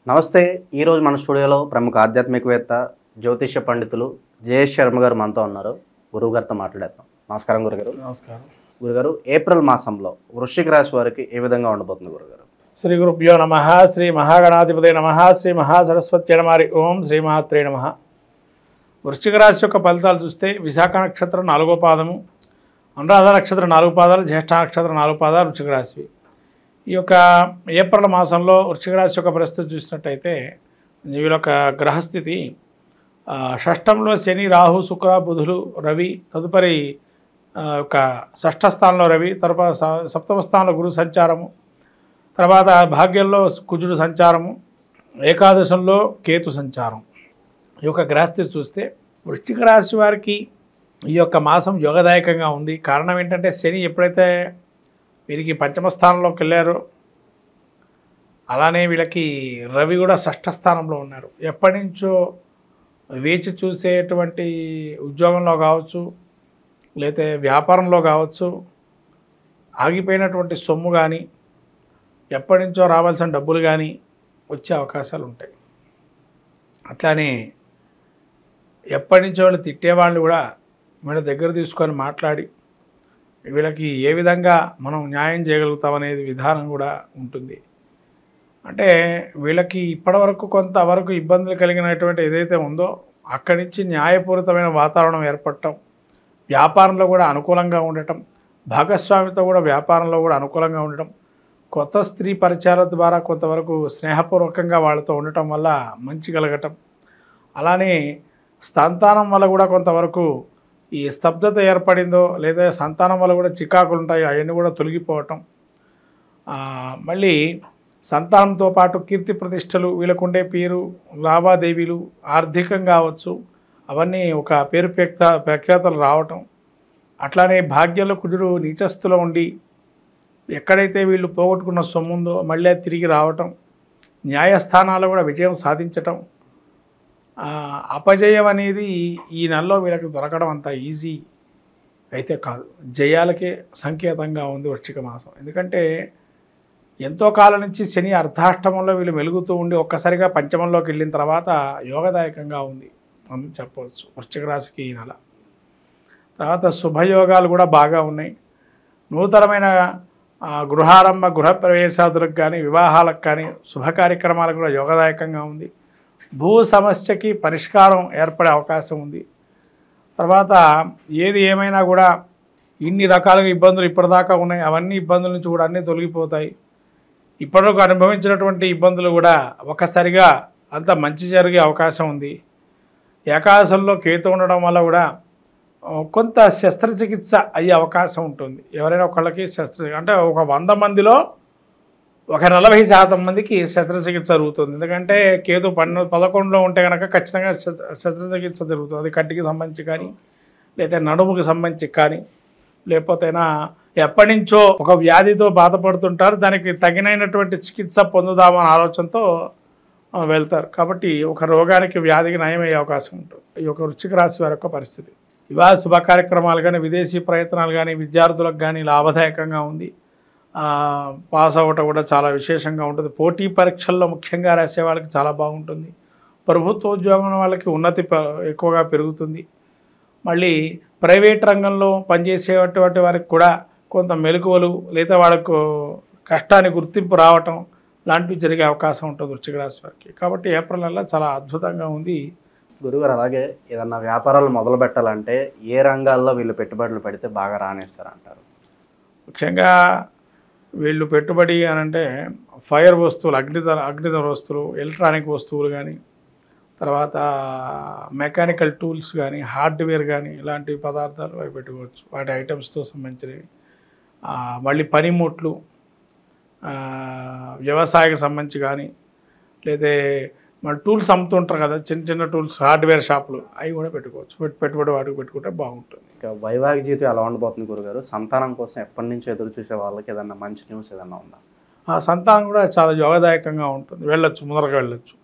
నమస్తే. ఈరోజు మన స్టూడియోలో ప్రముఖ ఆధ్యాత్మికవేత్త జ్యోతిష్య పండితులు జయేష్ శర్మ గారు మనతో ఉన్నారు. గురువుగారితో మాట్లాడేద్దాం. నమస్కారం గురుగారు. నమస్కారం గురుగారు, ఏప్రిల్ మాసంలో వృశ్చిక రాశి వారికి ఏ విధంగా ఉండబోతుంది గురుగారు? శ్రీ గురుభ్యో నమ. శ్రీ మహాగణాధిపతి నమ. శ్రీ మహాసరస్వతి నమారి. ఓం శ్రీ మహాత్రే నమ. వృశ్చిక రాశి యొక్క ఫలితాలు చూస్తే విశాఖ నక్షత్రం 4వ పాదము, అనురాధ నక్షత్రం 4 పాదాలు, జ్యేష్ఠ నక్షత్రం 4 పాదాలు వృశ్చిక రాశి. ఈ యొక్క ఏప్రిల్ మాసంలో వృశ్చిక రాశి యొక్క పరిస్థితి చూసినట్టయితే వీళ్ళ యొక్క గ్రహస్థితి షష్టంలో శని, రాహు, శుక్ర, బుధులు, రవి, తదుపరి యొక్క షష్ఠ స్థానంలో రవి, తర్వాత సప్తమ స్థానంలో గురు సంచారము, తర్వాత భాగ్యంలో కుజుడు సంచారము, ఏకాదశంలో కేతు సంచారం. ఈ యొక్క గ్రహస్థితి చూస్తే వృశ్చిక రాశి వారికి ఈ యొక్క మాసం యోగదాయకంగా ఉంది. కారణం ఏంటంటే శని ఎప్పుడైతే వీరికి పంచమ స్థానంలోకి వెళ్ళారో అలానే వీళ్ళకి రవి కూడా షష్ఠ స్థానంలో ఉన్నారు. ఎప్పటి నుంచో వేచి చూసేటువంటి ఉద్యోగంలో కావచ్చు, లేతే వ్యాపారంలో కావచ్చు, ఆగిపోయినటువంటి సొమ్ము కానీ, ఎప్పటి నుంచో రావాల్సిన డబ్బులు కానీ వచ్చే అవకాశాలు ఉంటాయి. అట్లానే ఎప్పటి నుంచో వాళ్ళు తిట్టేవాళ్ళు కూడా వీళ్ళ దగ్గర తీసుకొని మాట్లాడి వీళ్ళకి ఏ విధంగా మనం న్యాయం చేయగలుగుతామనేది విధానం కూడా ఉంటుంది. అంటే వీళ్ళకి ఇప్పటివరకు కొంతవరకు ఇబ్బందులు కలిగినటువంటి ఏదైతే ఉందో అక్కడి నుంచి న్యాయపూరితమైన వాతావరణం ఏర్పడటం, వ్యాపారంలో కూడా అనుకూలంగా ఉండటం, భాగస్వామితో కూడా వ్యాపారంలో కూడా అనుకూలంగా ఉండటం, కొత్త స్త్రీ పరిచయాల ద్వారా కొంతవరకు స్నేహపూర్వకంగా వాళ్ళతో ఉండటం వల్ల మంచి కలగటం, అలానే సంతానం వల్ల కూడా కొంతవరకు ఈ స్తబ్దత ఏర్పడిందో లేదా సంతానం వల్ల కూడా చికాకులు ఉంటాయి, అవన్నీ కూడా తొలగిపోవటం, మళ్ళీ సంతానంతో పాటు కీర్తి ప్రతిష్టలు, వీళ్ళకుండే పేరు, లావాదేవీలు, ఆర్థికంగా కావచ్చు, అవన్నీ ఒక పేరు ప్రఖ్యాతలు రావటం, అట్లానే భాగ్యంలో కుజుడు నీచస్థులో ఉండి ఎక్కడైతే వీళ్ళు పోగొట్టుకున్న సొమ్ముందో మళ్ళీ తిరిగి రావటం, న్యాయస్థానాల్లో కూడా విజయం సాధించటం, అపజయం అనేది ఈ నెలలో వీళ్ళకి దొరకడం అంత ఈజీ అయితే కాదు. జయాలకే సంకేతంగా ఉంది వృశ్చిక మాసం. ఎందుకంటే ఎంతో కాలం నుంచి శని అర్ధాష్టమంలో వీళ్ళు మెలుగుతూ ఉండి ఒక్కసారిగా పంచమంలోకి వెళ్ళిన తర్వాత యోగదాయకంగా ఉంది అని చెప్పవచ్చు వృశ్చిక రాశికి ఈ నెల. తర్వాత శుభయోగాలు కూడా బాగా ఉన్నాయి. నూతనమైన గృహారంభ, గృహప్రవేశాదులకు కానీ, వివాహాలకు కానీ, శుభ కార్యక్రమాలకు కూడా యోగదాయకంగా ఉంది. భూ సమస్యకి పరిష్కారం ఏర్పడే అవకాశం ఉంది. తర్వాత ఏది ఏమైనా కూడా ఇన్ని రకాలుగా ఇబ్బందులు ఇప్పటిదాకా ఉన్నాయి, అవన్నీ ఇబ్బందుల నుంచి కూడా అన్నీ తొలగిపోతాయి. ఇప్పటివరకు అనుభవించినటువంటి ఇబ్బందులు కూడా ఒక్కసారిగా అంత మంచి జరిగే అవకాశం ఉంది. ఏకాదశంలో కేతు ఉండడం వల్ల కూడా కొంత శస్త్రచికిత్స అయ్యే అవకాశం ఉంటుంది. ఎవరైనా ఒకళ్ళకి అంటే ఒక 100 మందిలో ఒక 40% మందికి శస్త్రచికిత్స జరుగుతుంది. ఎందుకంటే కేతు 11లో ఉంటే కనుక ఖచ్చితంగా శస్త్రచికిత్స జరుగుతుంది. అది కంటికి సంబంధించి కానీ, లేదా నడుముకి సంబంధించి కానీ, లేకపోతేనా ఎప్పటి నుంచో ఒక వ్యాధితో బాధపడుతుంటారు, దానికి తగినటువంటి చికిత్స పొందుదామన్న ఆలోచనతో వెళ్తారు. కాబట్టి ఒక రోగానికి, వ్యాధికి నయమయ్యే అవకాశం ఉంటుంది. ఈ యొక్క వృశ్చిక రాశి వారి యొక్క పరిస్థితి. వివాహ శుభ కార్యక్రమాలు కానీ, విదేశీ ప్రయత్నాలు కానీ, విద్యార్థులకు కానీ లాభదాయకంగా ఉంది. పాస్ అవ్వటం కూడా చాలా విశేషంగా ఉంటుంది. పోటీ పరీక్షల్లో ముఖ్యంగా రాసే వాళ్ళకి చాలా బాగుంటుంది. ప్రభుత్వ ఉద్యోగం వాళ్ళకి ఉన్నతి ఎక్కువగా పెరుగుతుంది. మళ్ళీ ప్రైవేట్ రంగంలో పనిచేసేటువంటి వారికి కూడా కొంత మెలకువలు లేదా వాళ్ళకు కష్టానికి గుర్తింపు రావటం లాంటివి జరిగే అవకాశం ఉంటుంది వృశ్చిక రాశి వారికి. కాబట్టి ఏప్రిల్ నెల చాలా అద్భుతంగా ఉంది. గురుగారు, అలాగే ఏదన్నా వ్యాపారాలు మొదలు పెట్టాలంటే ఏ రంగాల్లో వీళ్ళు పెట్టుబడులు పెడితే బాగా రాణిస్తారంటారు? ముఖ్యంగా వీళ్ళు పెట్టుబడి అని అంటే ఫైర్ వస్తువులు, అగ్నిధర వస్తువులు, ఎలక్ట్రానిక్ వస్తువులు కానీ, తర్వాత మెకానికల్ టూల్స్ కానీ, హార్డ్వేర్ కానీ, ఇలాంటి పదార్థాలు అవి పెట్టుకోవచ్చు. వాటి ఐటమ్స్తో సంబంధించినవి. మళ్ళీ పనిముట్లు, వ్యవసాయకు సంబంధించి కానీ, లేదా మన టూల్స్ అమ్ముతుంటారు కదా, చిన్న చిన్న టూల్స్, హార్డ్వేర్ షాపులు, అవి కూడా పెట్టుకోవచ్చు. పెట్టుబడి వాటికి పెట్టుకుంటే బాగుంటుంది. ఇంకా వైవాహిక జీవితం ఎలా ఉండబోతుంది గురుగారు? సంతానం కోసం ఎప్పటి నుంచో ఎదురు చూసే వాళ్ళకి ఏదన్నా మంచి న్యూస్ ఏదన్నా ఉందా? ఆ సంతానం కూడా చాలా యోగదాయకంగా ఉంటుంది. వెళ్ళొచ్చు, ముందరగా వెళ్ళొచ్చు.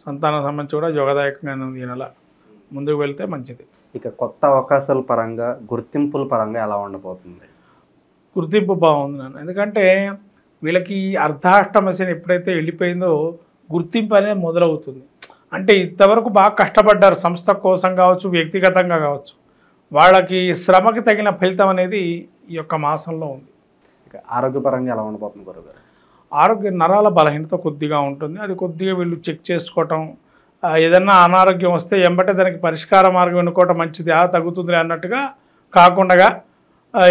సంతానం సంబంధించి కూడా యోగదాయకంగా ఉంది ఈ నెల. ముందుకు వెళ్తే మంచిది. ఇక కొత్త అవకాశాల పరంగా, గుర్తింపుల పరంగా ఎలా ఉండబోతుంది? గుర్తింపు బాగుంది నాన్న. ఎందుకంటే వీళ్ళకి అర్ధాష్టమ శని ఎప్పుడైతే వెళ్ళిపోయిందో గుర్తింపు అనేది మొదలవుతుంది. అంటే ఇంతవరకు బాగా కష్టపడ్డారు, సంస్థ కోసం కావచ్చు, వ్యక్తిగతంగా కావచ్చు, వాళ్ళకి శ్రమకి తగిన ఫలితం అనేది ఈ యొక్క మాసంలో ఉంది. ఇక ఆరోగ్యపరంగా ఎలా ఉండబోతుంది గురుగారు? ఆరోగ్య నరాల బలహీనత కొద్దిగా ఉంటుంది. అది కొద్దిగా వీళ్ళు చెక్ చేసుకోవటం, ఏదన్నా అనారోగ్యం వస్తే ఎంబటే దానికి పరిష్కార మార్గం ఎన్నుకోవటం మంచిది. తగ్గుతుంది అన్నట్టుగా కాకుండా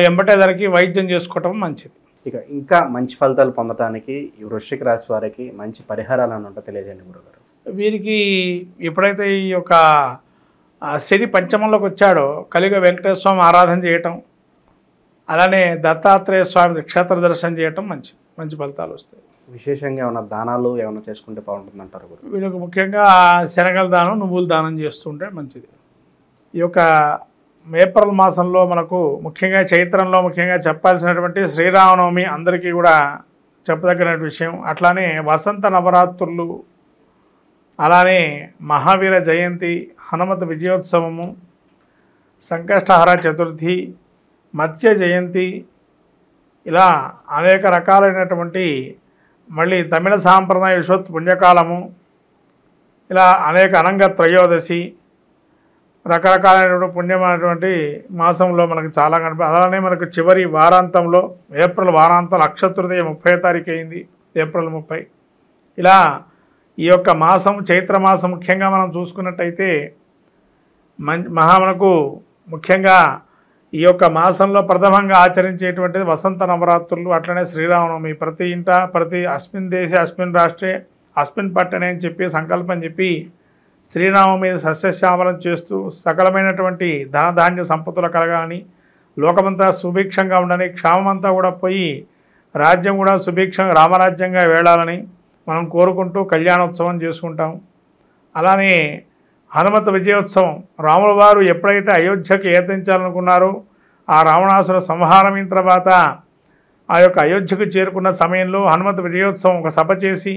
ఎంబటే దానికి వైద్యం చేసుకోవటం మంచిది. ఇక ఇంకా మంచి ఫలితాలు పొందడానికి ఈ వృశ్చిక రాశి వారికి మంచి పరిహారాలు అని ఉంటే తెలియజేయండి గురుగారు. వీరికి ఎప్పుడైతే ఈ యొక్క శని పంచమంలోకి వచ్చాడో కలిగ వెంకటేశ్వర స్వామి ఆరాధన చేయటం, అలానే దత్తాత్రేయ స్వామి క్షేత్ర దర్శనం చేయటం మంచి ఫలితాలు వస్తాయి. విశేషంగా ఏమైనా దానాలు ఏమైనా చేసుకుంటే బాగుంటుంది అంటారు గురు? వీళ్ళకి ముఖ్యంగా శనగల దానం, నువ్వుల దానం చేస్తుంటే మంచిది. ఈ యొక్క ఏప్రిల్ మాసంలో మనకు ముఖ్యంగా చైత్రంలో ముఖ్యంగా చెప్పాల్సినటువంటి శ్రీరామనవమి అందరికీ కూడా చెప్పదగిన విషయం. అట్లానే వసంత నవరాత్రులు, అలానే మహావీర జయంతి, హనుమత విజయోత్సవము, సంకష్టహర చతుర్థి, మత్స్య జయంతి, ఇలా అనేక రకాలైనటువంటి, మళ్ళీ తమిళ సాంప్రదాయ విశ్వత్ పుణ్యకాలము, ఇలా అనేక అనంగ త్రయోదశి, రకరకాలైనటువంటి పుణ్యమైనటువంటి మాసంలో మనకు చాలా అలానే మనకు చివరి వారాంతంలో ఏప్రిల్ వారాంతం అక్షతృతీయ 30వ తారీఖు అయింది, ఏప్రిల్ 30. ఇలా ఈ యొక్క మాసం చైత్రమాసం ముఖ్యంగా మనం చూసుకున్నట్టయితే మనకు ముఖ్యంగా ఈ యొక్క మాసంలో ప్రథమంగా ఆచరించేటువంటిది వసంత నవరాత్రులు, అట్లనే శ్రీరామనవమి. ప్రతి ఇంట ప్రతి అస్మిన్ దేశే అస్మిన్ రాష్ట్రే అస్మిన్ పట్టణే అని చెప్పి సంకల్పం చెప్పి శ్రీరామం మీద సస్యశ్యామలం చేస్తూ సకలమైనటువంటి ధనధాన్య సంపత్తులు కలగాలని, లోకమంతా సుభిక్షంగా ఉండని, క్షామమంతా కూడా పోయి రాజ్యం కూడా సుభిక్షంగా రామరాజ్యంగా వేళాలని మనం కోరుకుంటూ కళ్యాణోత్సవం చేసుకుంటాం. అలానే హనుమత విజయోత్సవం, రాముల వారు ఎప్పుడైతే అయోధ్యకి ఏతించాలనుకున్నారో ఆ రావణాసుర సంహారం తర్వాత ఆ యొక్క అయోధ్యకు చేరుకున్న సమయంలో హనుమత విజయోత్సవం ఒక సభ చేసి,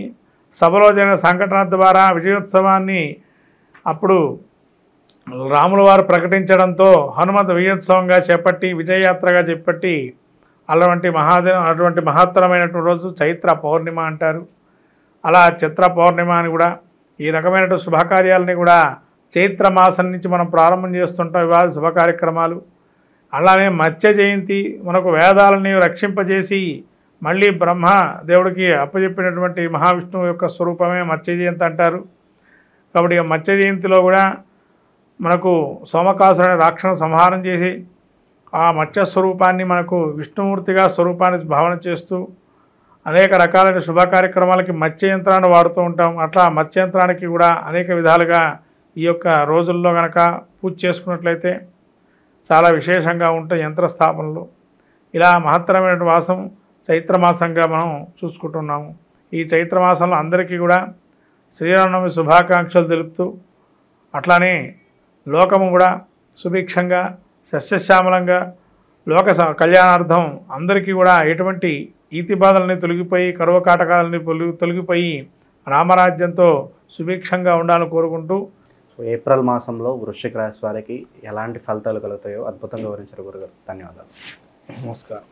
సభలో జరిగిన సంఘటన ద్వారా విజయోత్సవాన్ని అప్పుడు రాముల వారు ప్రకటించడంతో హనుమత విజయోత్సవంగా చేపట్టి విజయయాత్రగా చేపట్టి అటువంటి మహత్తరమైనటువంటి రోజు చైత్ర పౌర్ణిమ అంటారు. అలా చిత్ర పౌర్ణిమ అని కూడా ఈ రకమైనటువంటి శుభకార్యాలని కూడా చైత్ర మాసం నుంచి మనం ప్రారంభం చేస్తుంటాం, ఇవాళ శుభ కార్యక్రమాలు. అలానే మత్స్య జయంతి, మనకు వేదాలని రక్షింపజేసి మళ్ళీ బ్రహ్మ దేవుడికి అప్పచెప్పినటువంటి మహావిష్ణువు యొక్క స్వరూపమే మత్స్య జయంతి అంటారు. కాబట్టి మత్స్య జయంతిలో కూడా మనకు సోమకాసురుని రాక్షణ సంహారం చేసి ఆ మత్స్య స్వరూపాన్ని మనకు విష్ణుమూర్తిగా స్వరూపాన్ని భావన చేస్తూ అనేక రకాలైన శుభ కార్యక్రమాలకి మత్స్య యంత్రాన్ని వాడుతూ ఉంటాం. అట్లా మత్స్య యంత్రానికి కూడా అనేక విధాలుగా ఈ యొక్క రోజుల్లో కనుక పూజ చేసుకున్నట్లయితే చాలా విశేషంగా ఉంటాయి యంత్రస్థాపనలు. ఇలా మహత్తరమైన మాసం చైత్రమాసంగా మనం చూసుకుంటున్నాము. ఈ చైత్రమాసంలో అందరికీ కూడా శ్రీరామనవమి శుభాకాంక్షలు తెలుపుతూ, అట్లానే లోకము కూడా సుభిక్షంగా సస్యశ్యామలంగా లోక కళ్యాణార్థం అందరికీ కూడా ఎటువంటి ఈతి బాధలని తొలగిపోయి, కరువు కాటకాలని తొలగిపోయి రామరాజ్యంతో సుభిక్షంగా ఉండాలని కోరుకుంటూ, ఏప్రిల్ మాసంలో వృశ్చిక రాశి వారికి ఎలాంటి ఫలితాలు కలుగుతాయో అద్భుతంగా వివరించారు గురుగారు. ధన్యవాదాలు. నమస్కారం.